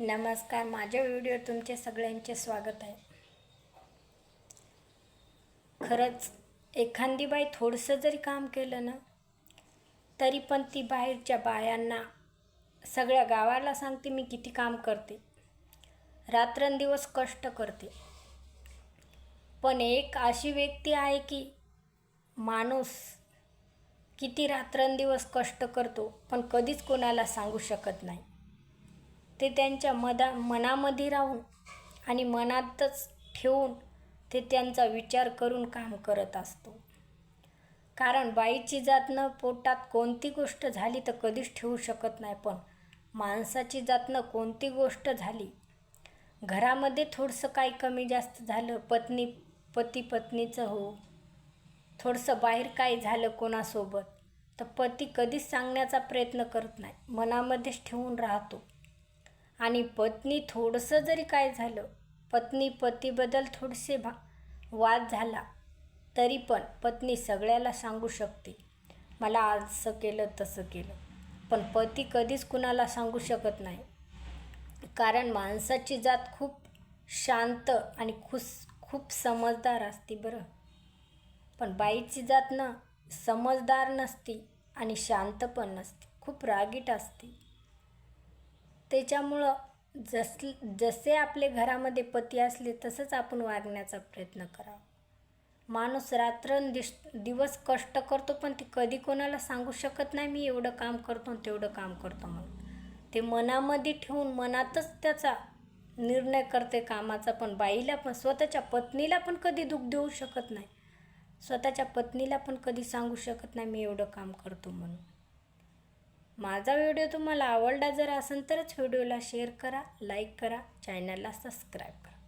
नमस्कार, माझ्या व्हिडिओ तुमचे सगळ्यांचे स्वागत आहे. खरंच एखादी बाई थोडंसं जरी काम केलं ना तरी पण ती बाहेरच्या बायांना सगळ्या गावाला सांगते मी किती काम करते, रात्रंदिवस कष्ट करते. पण एक अशी व्यक्ती आहे की माणूस किती रात्रंदिवस कष्ट करतो पण कधीच कोणाला सांगू शकत नाही. ते त्यांच्या मनामध्ये राहून आणि मनातच ठेवून ते त्यांचा विचार करून काम करत असतो. कारण बाईची जातनं पोटात कोणती गोष्ट झाली तर कधीच ठेवू शकत नाही, पण माणसाची जातनं कोणती गोष्ट झाली, घरामध्ये थोडंसं काही कमी जास्त झालं, पती पत्नीचं हो, थोडंसं बाहेर काही झालं कोणासोबत, तर पती कधीच सांगण्याचा प्रयत्न करत नाही, मनामध्येच ठेवून राहतो. आणि पत्नी थोडंसं जरी काय झालं, पतीबद्दल थोडेसे वाद झाला तरी पण पत्नी सगळ्याला सांगू शकते, मला आज असं केलं तसं केलं. पण पती कधीच कुणाला सांगू शकत नाही. कारण माणसाची जात खूप शांत आणि खूप समजदार असते बरं. पण बाईची जात ना समजदार नसती आणि शांत पण नसते, खूप रागीट असते. त्याच्यामुळं जसे आपले घरामध्ये पती असले तसंच आपण वागण्याचा प्रयत्न करावा. माणूस दिवस कष्ट करतो पण ते कधी कोणाला सांगू शकत नाही मी एवढं काम करतो तेवढं काम करतो म्हणून. ते मनामध्ये ठेवून मनातच त्याचा निर्णय करते कामाचा. पण बाईला पण स्वतःच्या पत्नीला पण कधी दुःख देऊ शकत नाही, स्वतःच्या पत्नीला पण कधी सांगू शकत नाही मी एवढं काम करतो म्हणून. माझा व्हिडिओ तुम्हाला आवडला जर असेल तरच व्हिडिओला शेअर करा, लाईक करा, चॅनलला सबस्क्राईब करा.